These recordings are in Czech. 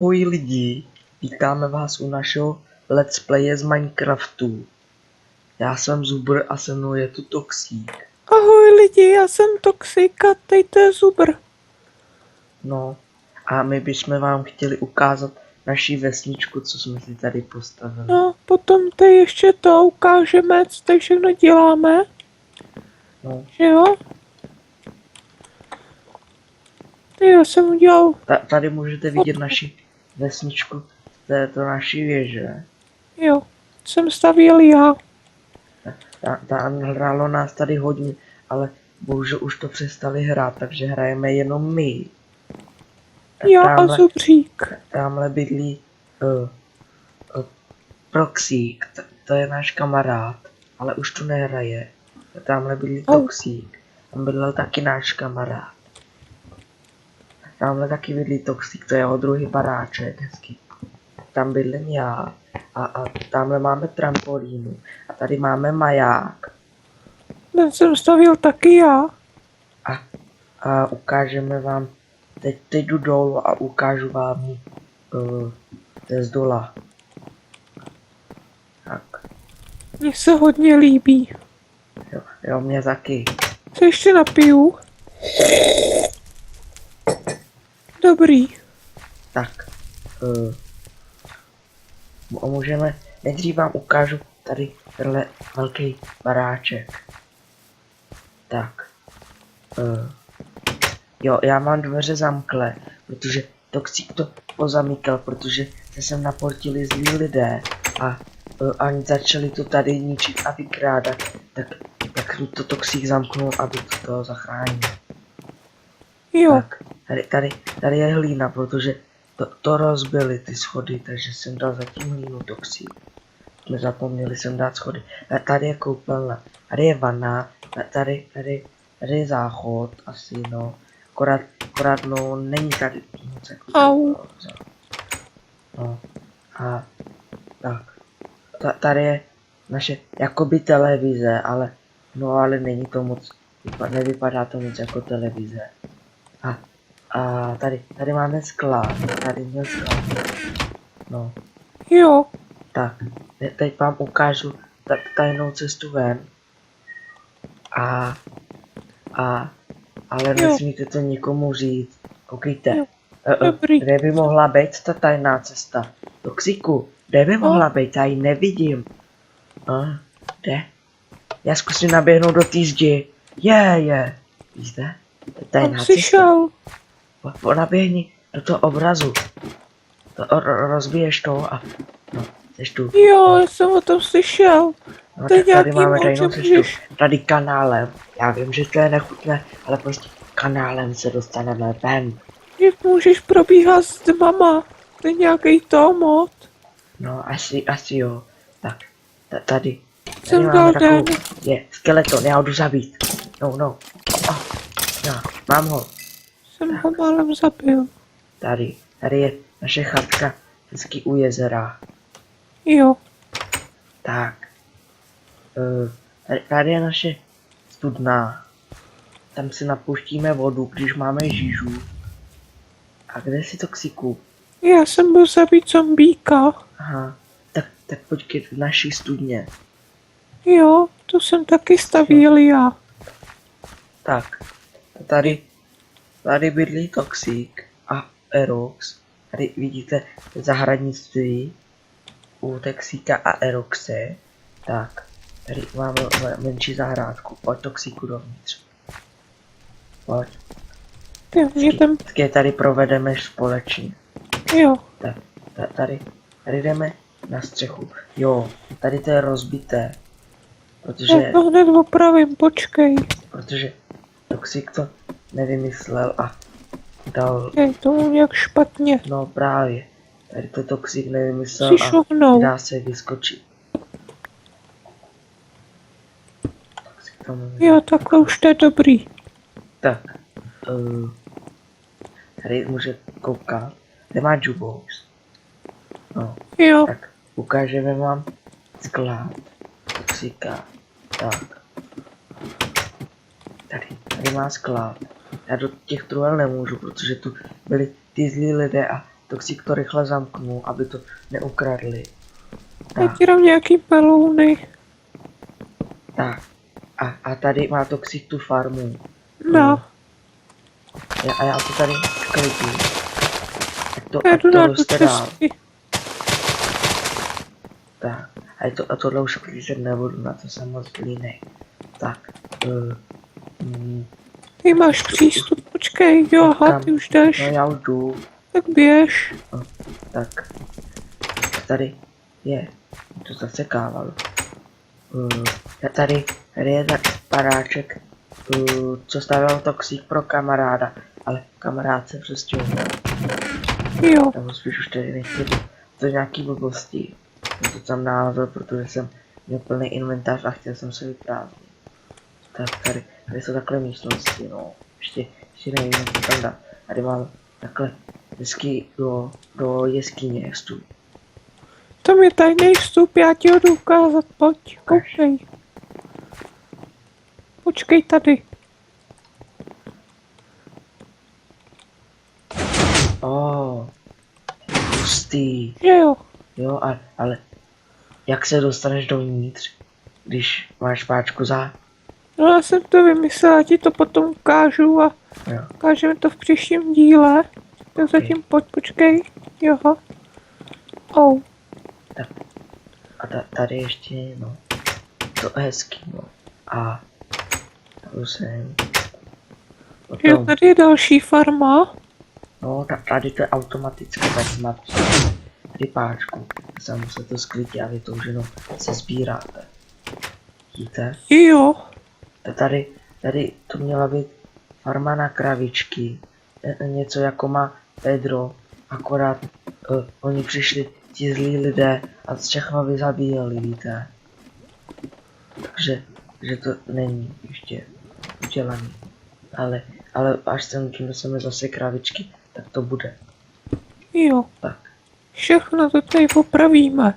Ahoj lidi, vítáme vás u našeho let's playe z Minecraftu. Já jsem Zubr a se mnou je tu Toxík. Ahoj lidi, já jsem Toxik a tady to je Zubr. No a my bychom vám chtěli ukázat naši vesničku, co jsme si tady postavili. No, potom tady ještě to ukážeme, co tady všechno děláme. No, Že jo? Já jsem udělal, tady můžete vidět naši vesničku, to je to naší věže. jo, jsem stavěl já. Hrálo nás tady hodně, ale bohužel už to přestali hrát, takže hrajeme jenom my. Já a Zubřík. Tamhle bydlí Proxík, to je náš kamarád, ale už tu nehraje. Tamhle bydlí Toxík, tam bydlel taky náš kamarád. Tamhle taky bydlí Toxík, to je jeho druhý baráček, hezky. Tam bydlím já a tamhle máme trampolínu a tady máme maják. Ten jsem stavěl taky já. A ukážeme vám, teď jdu dolů a ukážu vám ji z dola. Tak. Mně se hodně líbí. Jo, mě taky. Se ještě napiju. Dobrý. Tak. Můžeme, nejdřív vám ukážu tady tenhle velký baráček. Tak. Jo, já mám dveře zamklé, protože Toxík to pozamykal, protože se sem naportili zlí lidé a oni začali to tady ničit a vykrádat, tak to Toxík zamknul, aby to toho zachránil. Jo. Tak, tady je hlína, protože to rozbili ty schody, takže jsem dal zatím hlínu Toxík. Jsme zapomněli jsem dát schody. Tady je koupelna, tady je vana, tady je záchod, asi no. Akorát no, není tady moc jako. Au. No. A tak. Tady je naše jakoby televize, ale no ale není to moc, nevypadá to moc jako televize. A tady máme sklad, tady měl sklad. No. Jo. Tak, teď vám ukážu tajnou cestu ven. Ale nesmíte to nikomu říct. Koukejte. Dobrý. Kde by mohla být ta tajná cesta? Toxiku, kde by mohla být? Já ji nevidím. Kde? Já zkusím naběhnout do té zdi. Je. Víte? Tajná cesta. Naběhni do toho obrazu. Rozbiješ to a no, seš tu. Jo, já jsem o tom slyšel. No, tady máme tajnou cestu. Tady kanálem. Já vím, že to je nechutné, ale prostě kanálem se dostaneme ven. Jak můžeš probíhat s dvama? To je nějaký mod. No, asi jo. Tak, tady Jsem máme dal takovou, je skeleton, já ho jdu zabít. No. Mám ho. Jsem ho málem zabil. Tady je naše chatka, hezky u jezera. Jo. Tak. Tady je naše studna. Tam si napouštíme vodu, když máme žížu. A kde si Toxiku? Já jsem byl zabít zombíka. Aha, tak počkej v naší studně. Jo, to jsem taky stavěl já. Tak, tady bydlí Toxík a Erox. Tady vidíte zahradnictví u Toxíka a Eroxe. Tak, tady máme menší zahrádku. Pojď Toxíku dovnitř. Pojď. Vždycky tady provedeme společně. Jo. Tady jdeme na střechu. Jo, tady to je rozbité. Protože... Já to hned opravím, počkej. Protože Toxík to nevymyslel a dal... Je to nějak špatně. No právě. Tady to Toxík nevymyslel a dá se vyskočit. Jo, takhle už to je dobrý. Tak. Tady může koukat. Kde má jukebox? No. Jo. Tak ukážeme vám sklad Toxíka. Tak. Tady má sklad. Já do těch truhel nemůžu, protože tu byli ty zlí lidé a Toxik to rychle zamknu, aby to neukradli. Já Tak, ti dám nějaký melouny. tak. A tady má Toxik tu farmu. No, A já to tady klidím. já Ať jdu to na roste dál. cesty. Tak. A tohle už klízet nebudu, na to jsem moc línej. Tak. Ty máš přístup, počkej, jo, aha, Kam? ty už jdeš. No já už jdu. Tak běž. Tak. Tady je. To zasekávalo. Tady je tak paráček, co stavěl Toxik pro kamaráda, ale kamarád se přestěhoval. Jo, Nebo spíš už tady nechci být. To je nějaký blbosti. Je to tam názor, protože jsem měl plný inventář a chtěl jsem se vyprázdnit. Tak tady jsou takhle místnosti, no. Ještě nevím, co tam dát. Tady mám takhle hezky do jeskyně vstup. tam je tajný vstup, já ti ho jdu ukázat, pojď, koukej. Počkej tady. Hustý. Že jo, Jo, ale jak se dostaneš dovnitř, když máš páčku za? no já jsem to vymyslela, já ti to potom ukážu a Jo. ukážeme to v příštím díle. Tak zatím pojď, počkej, jo. Oh, A tady ještě, no, to je hezký, no. A tady jsem. jo, Potom, tady je další farma. no, tady to je automatické, tak máte tady páčku. Sam se to sklidí a vy to už jenom se sbíráte. Vidíte? Jo, Tady to měla být farma na kravičky. Něco jako má Pedro, akorát oni přišli ti zlí lidé a všechno vyzabíjeli, víte. Takže že to není ještě udělaný. Ale až sem přineseme zase kravičky, tak to bude. jo, Tak, všechno to tady popravíme.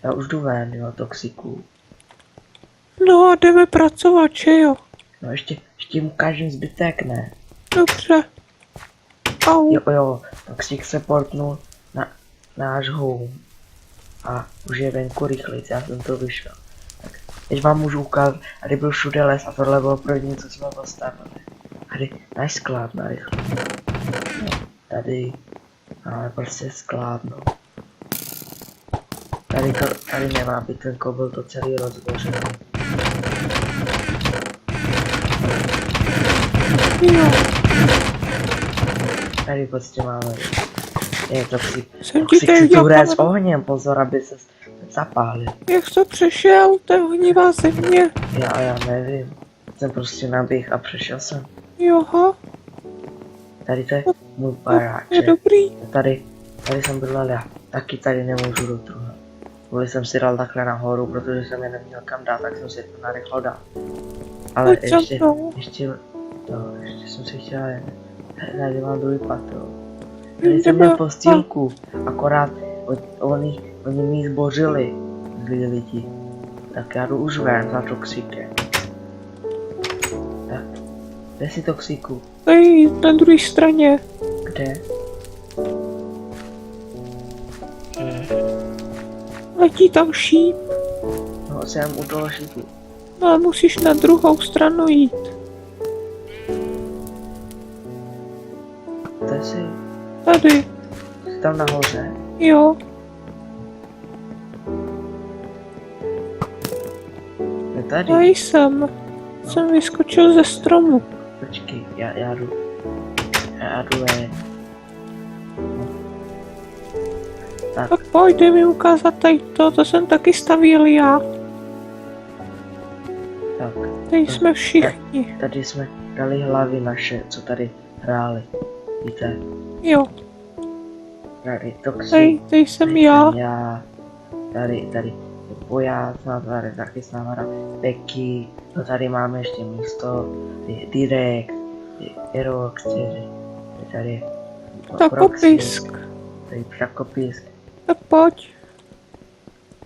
já už jdu ven, jo, Toxiku. No a jdeme pracovat, že jo? No ještě jim ukážem zbytek, ne? Dobře. Au, Jo, Toxik se portnul na náš home. A už je venku rychlejc, já jsem to vyšel. Tak, teď vám můžu ukázat, tady byl všude les a tohle bylo první, co jsme postavili. Tady náš sklad na rychle. No, tady máme prostě sklad, no. Tady nemá být ten kobl, to celý rozbořený. jo, Tady prostě máme. Je Toxik. jsem ti Toxik tady si tu hraje s udělal. ohněm, pozor, aby se zapálil. Jak jsi to přešel, to je ohnivá země. Já nevím. Jsem prostě naběh a přešel jsem. Joha, Tady to je můj je baráček. dobrý. Tady jsem bydlel já. Taky tady nemůžu do druhé. Kvůli jsem si dal takhle nahoru, protože jsem je neměl kam dát, tak jsem si to narychlo dal. Ale Pojď za mnou. ještě jsem si chtěl jen. Tady mám druhý patro. Tady jsem Jdeme. měl postýlku, akorát oni mi zbořili zlí lidi. Tak já jdu už ven za Toxikem. Tak, kde jsi Toxiku? Tady na druhé straně. Kde? Letí tam šíp. No, jsem u toho šípu. No a musíš na druhou stranu jít. Kde jsi? Tady, Jsi tam nahoře? jo. Je tady? Já jsem. Jsem vyskočil ze stromu. Počkej, já jdu ven. Tak, Tak pojď, dej mi ukázat tady to jsem taky stavěl já. tak. Tady jsme všichni. Tady jsme dali hlavy naše, co tady hráli. Víte? Jo, Tady Toxic. tady jsem já. Tady Pojázna, tady taky s náma Becky. No tady máme ještě místo. Direkt. Erox, tady je Takopisk. Tady Takopisk. Tak pojď.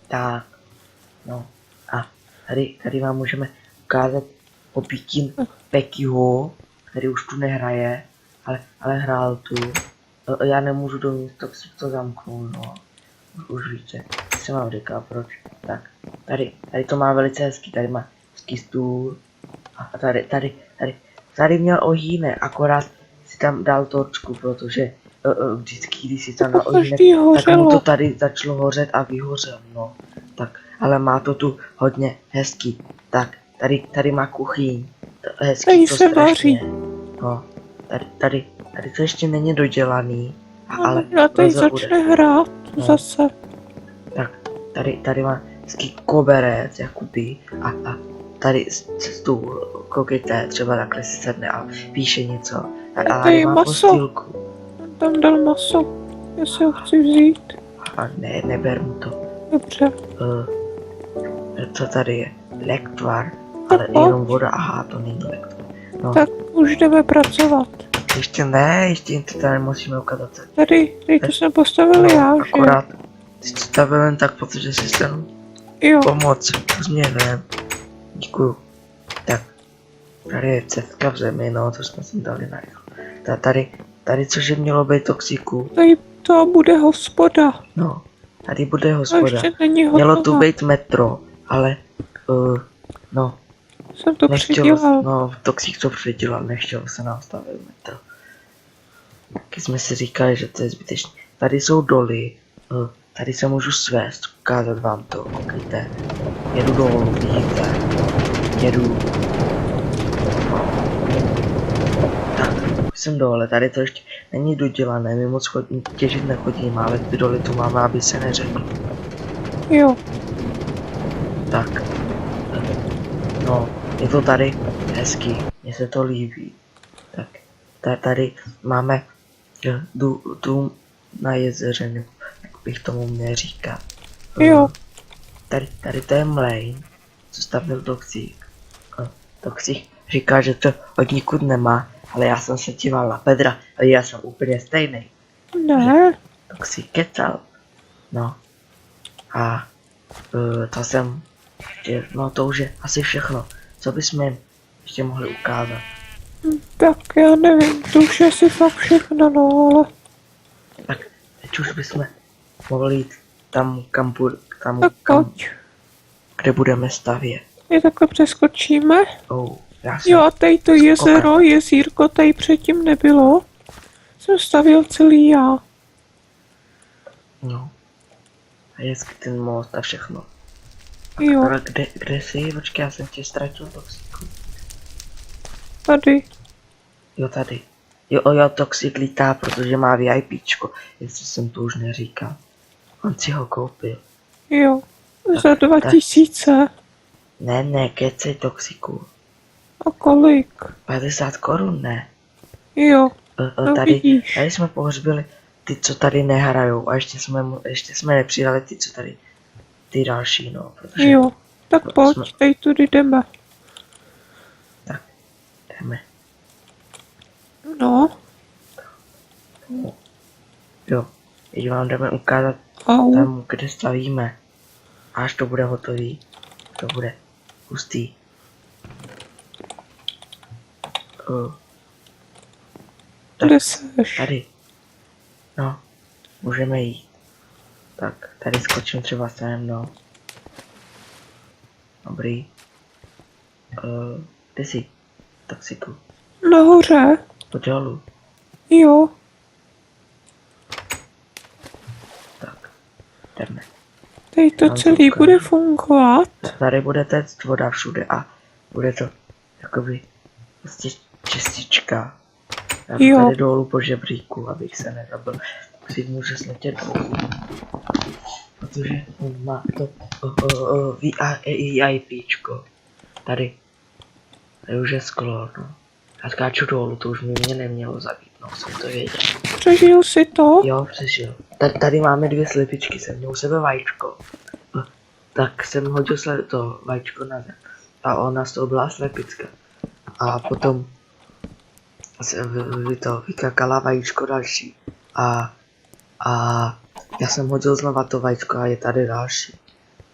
Tak. No. A tady vám můžeme ukázat opíkin Beckyho, který už tu nehraje, ale hrál tu. Já nemůžu dovnitř, tak si to zamknu, no. Už víte, jsem vám říkal proč. Tak, tady to má velice hezký, tady má hezký stůl. A tady měl ohýnek, akorát si tam dal torčku, protože vždycky, když si tam dal ohýnek, tak mu to tady začalo hořet a vyhořel, no. Tak, ale má to tu hodně hezký. Tak, tady má kuchyň. Hezký Tady to se strašně. No, tady to ještě není dodělaný, ale já tady brzo bude. začne hrát No. zase. Tak, tady má hezký koberec, jakoby, a tady stůl, koukejte, třeba takhle si sedne a píše něco. A tady má maso. postýlku. Tam dal maso. Já si ho chci vzít. A ne, neber mu to. Dobře. Co tady je? Lektvar, Tak ale pojď. jenom voda, aha, to není lektvar. No, Tak už jdeme pracovat. ještě ne, ještě to tady musíme ukázat. Tady to jsme postavili já, že? akorát, jsi to stavil jen tak, protože si stanu Jo. pomoc s měvem. Děkuju. Tak, tady je cestka v zemi, no, to jsme si dali na rychlo. Tady cože mělo být toxiku. Tady to bude hospoda. No, tady bude A hospoda. ještě není Mělo tu hotová. být metro, ale, no, Jsem to předělal. no, toxik to předělal, nechtěl se nám stavit metro. Taky jsme si říkali, že to je zbytečné. Tady jsou doly, tady se můžu svést, ukázat vám to, koukejte. Jedu dolů, vidíte, jedu. Tak, už jsem dole, tady to ještě není dodělané, my moc těžit nechodíme, ale ty doly tu máme, aby se neřeklo. Jo. Tak, no, je to tady hezký, mně se to líbí. Tak, tady máme dům na jezeře, nebo jak bych tomu měl říkat. Jo. Tady to je mlejn, co stavil Toxik. Toxik říká, že to od nikud nemá, ale já jsem se díval na Pedra a já jsem úplně stejný. Ne. Toxik kecal. No. A to jsem, no to už je asi všechno. Co bychom jim ještě mohli ukázat? Tak já nevím, to už je asi fakt všechno, no ale... Tak, teď už bychom mohli jít tam, Tak pojď. kde budeme stavět. Je takhle přeskočíme. Já jsem, Jo a tady to jezero, jezírko tady předtím nebylo. Jsem stavěl celý já. no. A je ten most a všechno. Jo, Ale kde jsi? Počkej, já jsem tě ztratil, Toxiku. tady. Jo, tady. Jo, Toxik lítá, protože má VIPčko, jestli jsem to už neříkal. On si ho koupil. Jo. Za 2000. Ne, kecej, Toxiku. A kolik? 50 korun, ne. Jo, no Tady vidíš. jsme pohřbili ty, co tady nehrajou, a ještě jsme nepřidali ty, co tady, ty další, no, protože Jo, tak jsme- pojď, tady tudy jdeme. jdeme. No, Jo, teď vám jdeme ukázat au. tam, kde stavíme. Až to bude hotový, to bude hustý. Kde seš? Tady. No, můžeme jít. Tak, tady skočím třeba sem, no. Dobrý. Kde jsi? Toxiku. Nahoře. Pojď dolů. Jo, Tak, jdeme. tady to Tam to celý ukážu. bude fungovat. Tady bude téct voda všude a bude to jakoby prostě čistička. Já jdu Jo. tady dolů po žebříku, abych se nezabil. Si může sletět dolů. Protože on má to VIPčko. Tady už je sklo, no. Já skáču dolů, to už mě nemělo zabít, no, jsem to věděl. Přežil si to? Jo, přežil. Tady máme 2 slepičky, jsem měl u sebe vajíčko. Tak jsem hodil to vajíčko na zem. A ona z toho byla slepička. A potom se vykakala vajíčko další. A já jsem hodil znova to vajíčko a je tady další.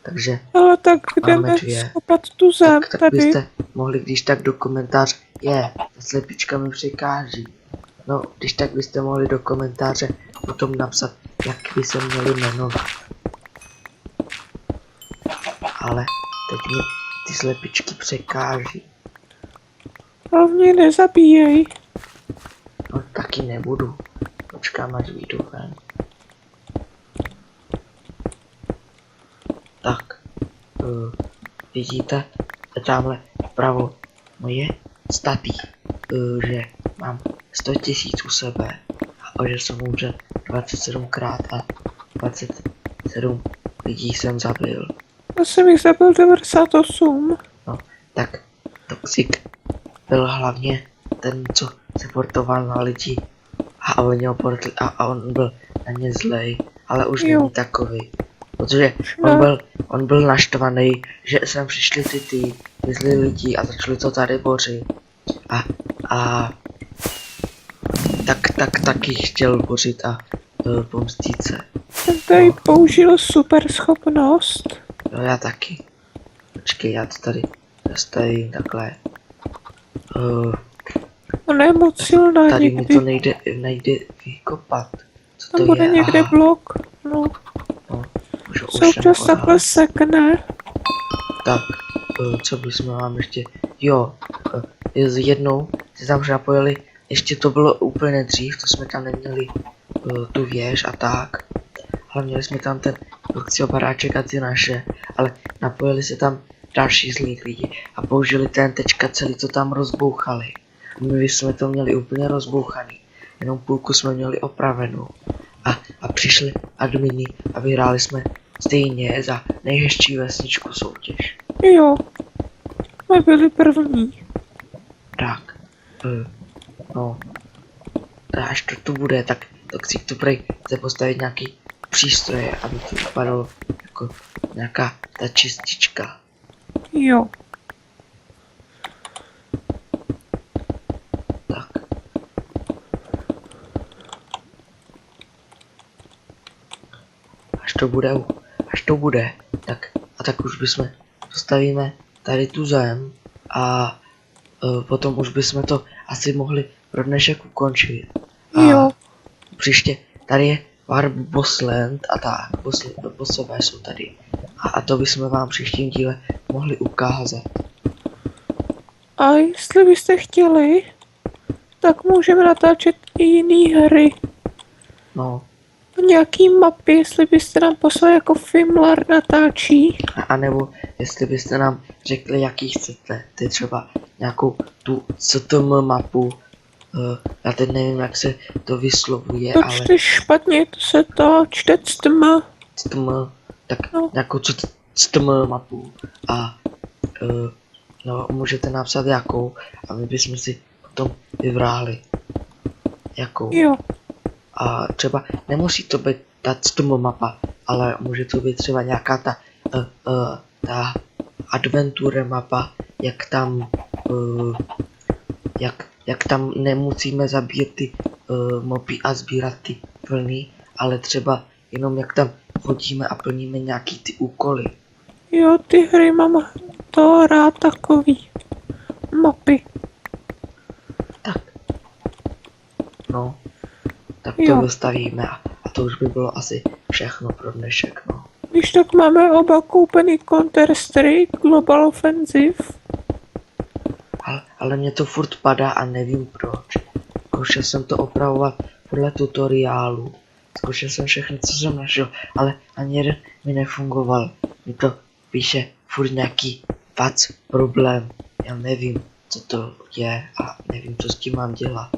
Takže Ale tak Máme jdeme 2. skopat tu zem tak tady. byste mohli když tak do komentář, ta slepička mi překáží. No, když tak byste mohli do komentáře potom napsat, jak by se měli jmenovat. Ale teď mi ty slepičky překáží. Hlavně nezabíjej. No, taky nebudu. Počkám, až vyjdu ven. Tak. Vidíte? Tamhle vpravo moje staty. Že mám 100 000 u sebe. A že jsem umřel 27krát a 27 lidí jsem zabil. Já jsem jich zabil 98. No, tak Toxic byl hlavně ten, co se portoval na lidi a oni ho portli a on byl na ně zlej, ale už Jo. není takový. Protože Ne. on byl naštvaný, že sem přišli ty zlí lidi a začali to tady bořit. A taky chtěl bořit a pomstit se. Jsem tady použil super schopnost. No já taky. Počkej, já to tady zastavím takhle. Ona je moc silná Tady mi to někdy. nejde vykopat. Co Tam to bude je? někde Aha, blok. No, no, už se občas takhle sekne. Tak, co bychom vám ještě... Jo, jednou se tam napojili, ještě to bylo úplně dřív, to jsme tam neměli tu věž a tak. Ale měli jsme tam ten Luxio baráček a ty naše, ale napojili se tam další zlí lidi a použili ten tečka celý, co tam rozbouchali. My jsme to měli úplně rozbouchaný, jenom půlku jsme měli opravenou. A přišli admini a vyhráli jsme stejně za nejhezčí vesničku soutěž. Jo, my byli první. Tak, no, až to tu bude, tak si tu prej chce postavit nějaký přístroje, aby to vypadalo jako nějaká ta čistička. Jo, Tak. Až to bude, tak už bychom postavíme tady tu zem a potom už bychom to asi mohli pro dnešek ukončit. A jo, příště tady je Warp Bossland a tak, bossové jsou tady. A to bychom vám v příštím díle mohli ukázat. a jestli byste chtěli, tak můžeme natáčet i jiné hry. No, Nějaký mapy, jestli byste nám poslali jako Fimlar natáčí. a nebo jestli byste nám řekli, jaký chcete, ty třeba nějakou tu CTM mapu, já teď nevím, jak se to vyslovuje, To ale čteš špatně, to se to čte CTM. CTM, tak No. nějakou CTM mapu a no, můžete napsat jakou a my bychom si potom vybrali jakou. Jo, A třeba nemusí to být ta CTM mapa, ale může to být třeba nějaká ta adventure mapa, jak tam jak tam nemusíme zabíjet ty moby a sbírat ty vlny, ale třeba jenom jak tam chodíme a plníme nějaký ty úkoly. jo, ty hry mám to rád takový. Mapy. Tak. No. Tak to Jo. dostavíme a to už by bylo asi všechno pro dnešek, no. Když tak máme oba koupený Counter-Strike Global Offensive. Ale mě to furt padá a nevím proč. Zkoušel jsem to opravovat podle tutoriálu. Zkoušel jsem všechno, co jsem našel, ale ani jeden mi nefungoval. Mi to píše furt nějaký fac problém. Já nevím, co to je a nevím, co s tím mám dělat.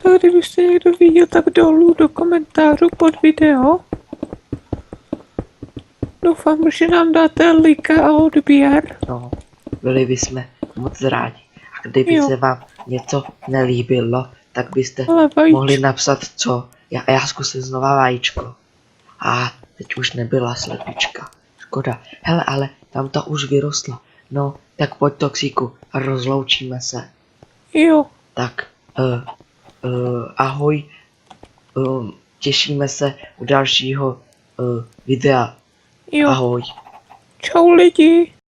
Tak kdybyste někdo viděl, tak dolů do komentářů pod video. Doufám, že nám dáte like a odběr. No, byli bychom moc rádi. A kdyby Jo. se vám něco nelíbilo, tak byste Ale mohli vajíčko. napsat co. Já zkusím znova vajíčko. A teď už nebyla slepička. Škoda. Hele, ale tam ta už vyrostla. No, tak pojď Toxíku a rozloučíme se. Jo, Tak, ahoj. Těšíme se u dalšího videa. jo. Ahoj. Čau lidi.